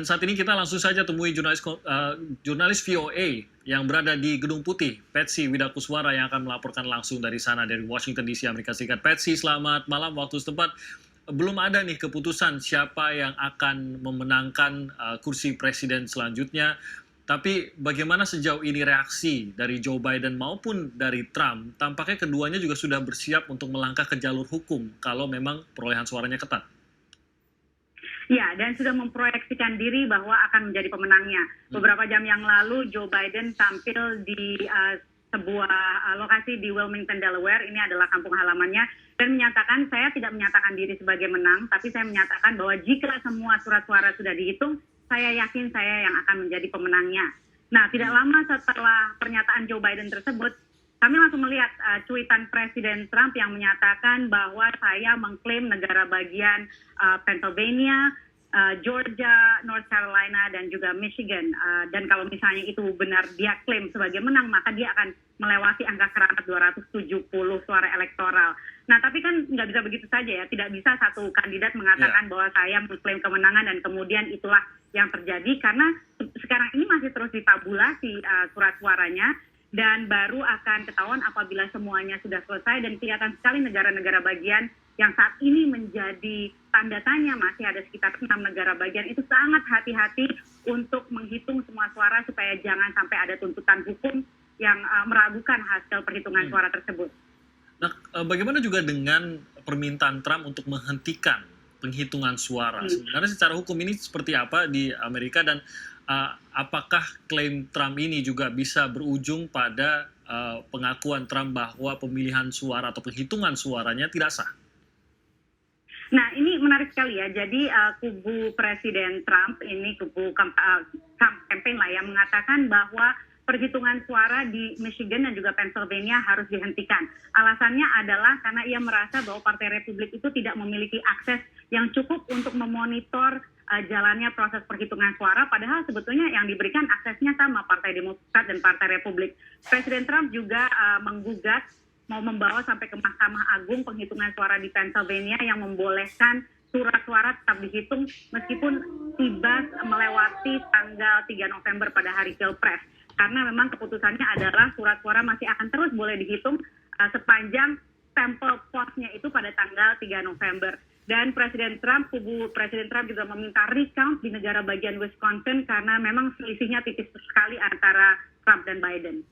Saat ini kita langsung saja temui jurnalis VOA yang berada di Gedung Putih, Patsy Widakuswara, yang akan melaporkan langsung dari sana, dari Washington DC, Amerika Serikat. Patsy, selamat malam waktu setempat. Belum ada nih keputusan siapa yang akan memenangkan kursi presiden selanjutnya. Tapi bagaimana sejauh ini reaksi dari Joe Biden maupun dari Trump? Tampaknya keduanya juga sudah bersiap untuk melangkah ke jalur hukum kalau memang perolehan suaranya ketat. Ya, dan sudah memproyeksikan diri bahwa akan menjadi pemenangnya. Beberapa jam yang lalu, Joe Biden tampil di sebuah lokasi di Wilmington, Delaware. Ini adalah kampung halamannya. Dan menyatakan, saya tidak menyatakan diri sebagai menang, tapi saya menyatakan bahwa jika semua surat suara sudah dihitung, saya yakin saya yang akan menjadi pemenangnya. Nah, tidak lama setelah pernyataan Joe Biden tersebut, kami langsung melihat cuitan Presiden Trump yang menyatakan bahwa saya mengklaim negara bagian Pennsylvania, Georgia, North Carolina, dan juga Michigan. Dan kalau misalnya itu benar dia klaim sebagai menang, maka dia akan melewati angka keramat 270 suara elektoral. Nah, tapi kan nggak bisa begitu saja ya. Tidak bisa satu kandidat mengatakan bahwa saya mengklaim kemenangan dan kemudian itulah yang terjadi. Karena sekarang ini masih terus ditabulasi surat suaranya. Dan baru akan ketahuan apabila semuanya sudah selesai, dan kelihatan sekali negara-negara bagian yang saat ini menjadi tanda tanya, masih ada sekitar 6 negara bagian itu sangat hati-hati untuk menghitung semua suara supaya jangan sampai ada tuntutan hukum yang meragukan hasil perhitungan suara tersebut. Nah, bagaimana juga dengan permintaan Trump untuk menghentikan penghitungan suara? Sebenarnya secara hukum ini seperti apa di Amerika, dan apakah klaim Trump ini juga bisa berujung pada pengakuan Trump bahwa pemilihan suara atau penghitungan suaranya tidak sah? Nah, ini menarik sekali ya. Jadi kubu Presiden Trump, ini kubu campaign lah, yang mengatakan bahwa perhitungan suara di Michigan dan juga Pennsylvania harus dihentikan. Alasannya adalah karena ia merasa bahwa Partai Republik itu tidak memiliki akses yang cukup untuk memonitor jalannya proses perhitungan suara, padahal sebetulnya yang diberikan aksesnya sama Partai Demokrat dan Partai Republik. Presiden Trump juga menggugat, mau membawa sampai ke Mahkamah Agung penghitungan suara di Pennsylvania yang membolehkan surat suara tetap dihitung meskipun tiba melewati tanggal 3 November pada hari Pilpres. Karena memang keputusannya adalah surat suara masih akan terus boleh dihitung sepanjang stempel posnya itu pada tanggal 3 November. Dan kubu Presiden Trump juga meminta recount di negara bagian Wisconsin karena memang selisihnya tipis sekali antara Trump dan Biden.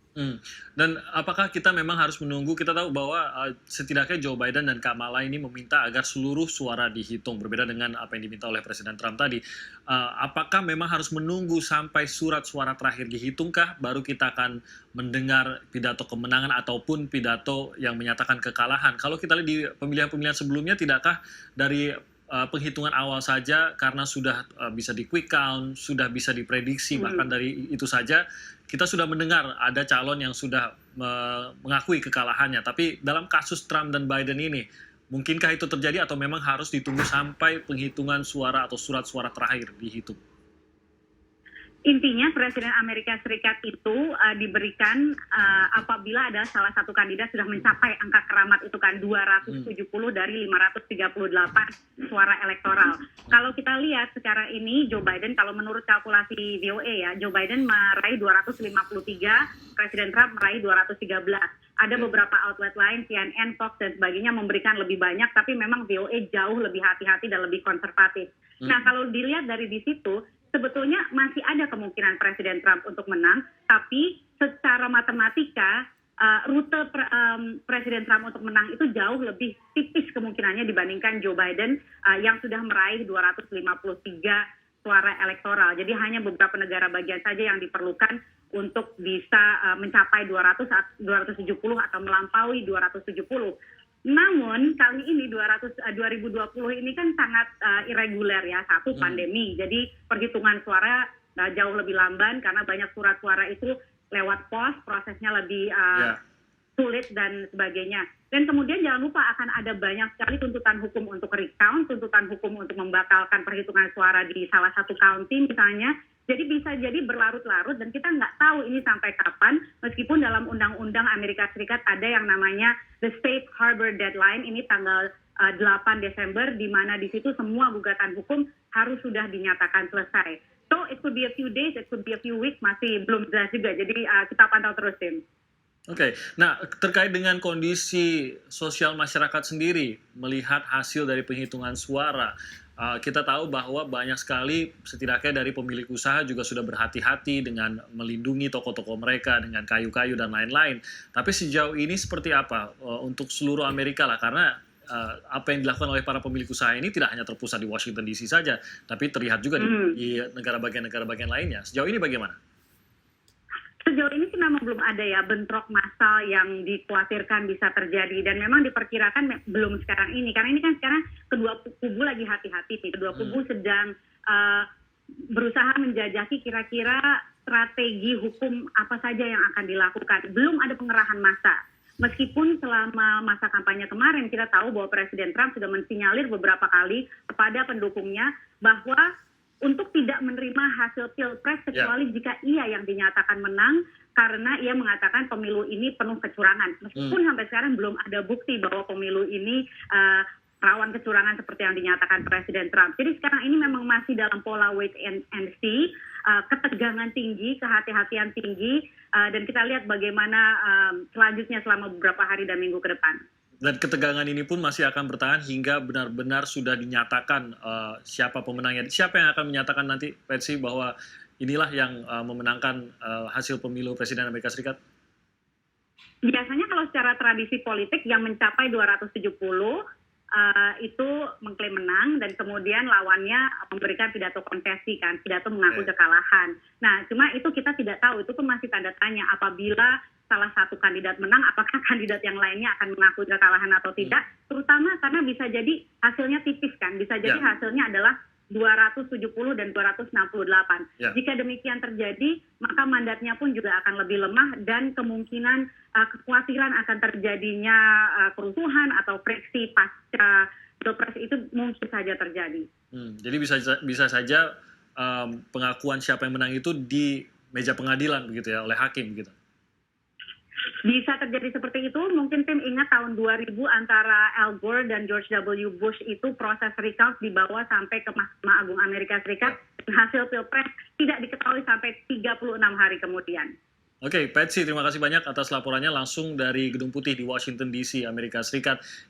Dan apakah kita memang harus menunggu? Kita tahu bahwa setidaknya Joe Biden dan Kamala ini meminta agar seluruh suara dihitung, berbeda dengan apa yang diminta oleh Presiden Trump tadi. Apakah memang harus menunggu sampai surat suara terakhir dihitungkah, baru kita akan mendengar pidato kemenangan ataupun pidato yang menyatakan kekalahan? Kalau kita lihat di pemilihan-pemilihan sebelumnya, tidakkah dari penghitungan awal saja, karena sudah bisa di quick count, sudah bisa diprediksi, bahkan dari itu saja kita sudah mendengar ada calon yang sudah mengakui kekalahannya. Tapi dalam kasus Trump dan Biden ini, mungkinkah itu terjadi atau memang harus ditunggu sampai penghitungan suara atau surat suara terakhir dihitung? Intinya Presiden Amerika Serikat itu diberikan apabila ada salah satu kandidat sudah mencapai angka keramat itu kan 270 dari 538 suara elektoral. Kalau kita lihat sekarang ini Joe Biden, kalau menurut kalkulasi VOA ya, Joe Biden meraih 253, Presiden Trump meraih 213. Ada beberapa outlet lain, CNN, Fox dan sebagainya memberikan lebih banyak, tapi memang VOA jauh lebih hati-hati dan lebih konservatif. Nah, kalau dilihat dari di situ, sebetulnya masih ada kemungkinan Presiden Trump untuk menang, tapi secara matematika rute Presiden Trump untuk menang itu jauh lebih tipis kemungkinannya dibandingkan Joe Biden yang sudah meraih 253 suara elektoral. Jadi hanya beberapa negara bagian saja yang diperlukan untuk bisa mencapai 270 atau melampaui 270. Namun kali ini 2020 ini kan sangat irreguler ya, satu pandemi, jadi perhitungan suara jauh lebih lamban karena banyak surat suara itu lewat pos, prosesnya lebih sulit dan sebagainya. Dan kemudian jangan lupa akan ada banyak sekali tuntutan hukum untuk recount, tuntutan hukum untuk membatalkan perhitungan suara di salah satu county misalnya. Jadi bisa jadi berlarut-larut dan kita nggak tahu ini sampai kapan, meskipun dalam Undang-Undang Amerika Serikat ada yang namanya the Safe Harbor Deadline, ini tanggal 8 Desember, di mana di situ semua gugatan hukum harus sudah dinyatakan selesai. So it could be a few days, it could be a few weeks, masih belum jelas juga. Jadi kita pantau terus, Tim. Oke, nah terkait dengan kondisi sosial masyarakat sendiri, melihat hasil dari penghitungan suara, kita tahu bahwa banyak sekali setidaknya dari pemilik usaha juga sudah berhati-hati dengan melindungi toko-toko mereka dengan kayu-kayu dan lain-lain. Tapi sejauh ini seperti apa untuk seluruh Amerika lah, karena apa yang dilakukan oleh para pemilik usaha ini tidak hanya terpusat di Washington DC saja, tapi terlihat juga di negara bagian lainnya. Sejauh ini bagaimana? Sejauh ini sih memang belum ada ya bentrok massal yang dikhawatirkan bisa terjadi, dan memang diperkirakan belum sekarang ini, karena ini kan sekarang kedua kubu lagi hati-hati nih. Kedua kubu sedang berusaha menjajaki kira-kira strategi hukum apa saja yang akan dilakukan. Belum ada pengerahan massa. Meskipun selama masa kampanye kemarin kita tahu bahwa Presiden Trump sudah mensinyalir beberapa kali kepada pendukungnya bahwa untuk tidak menerima hasil pilpres kecuali jika ia yang dinyatakan menang, karena ia mengatakan pemilu ini penuh kecurangan. Meskipun sampai sekarang belum ada bukti bahwa pemilu ini rawan kecurangan seperti yang dinyatakan Presiden Trump. Jadi sekarang ini memang masih dalam pola wait and see, ketegangan tinggi, kehati-hatian tinggi, dan kita lihat bagaimana selanjutnya selama beberapa hari dan minggu ke depan. Dan ketegangan ini pun masih akan bertahan hingga benar-benar sudah dinyatakan siapa pemenangnya. Siapa yang akan menyatakan nanti, Patsy, bahwa inilah yang memenangkan hasil pemilu Presiden Amerika Serikat? Biasanya kalau secara tradisi politik yang mencapai 270 itu mengklaim menang, dan kemudian lawannya memberikan pidato konfesi, kan, pidato mengaku kekalahan. Nah, cuma itu kita tidak tahu, itu pun masih tanda tanya. Apabila salah satu kandidat menang, apakah kandidat yang lainnya akan mengaku kekalahan atau tidak, terutama karena bisa jadi hasilnya tipis, kan, bisa jadi hasilnya adalah 270 dan 268. Jika demikian terjadi, maka mandatnya pun juga akan lebih lemah, dan kemungkinan kekhawatiran akan terjadinya kerusuhan atau friksi pasca pilpres itu mungkin saja terjadi. Jadi bisa saja pengakuan siapa yang menang itu di meja pengadilan begitu ya, oleh hakim gitu. Bisa terjadi seperti itu. Mungkin Tim ingat tahun 2000 antara Al Gore dan George W. Bush itu proses recount dibawa sampai ke Mahkamah Agung Amerika Serikat. Hasil pilpres tidak diketahui sampai 36 hari kemudian. Oke, Patsy, terima kasih banyak atas laporannya langsung dari Gedung Putih di Washington DC, Amerika Serikat.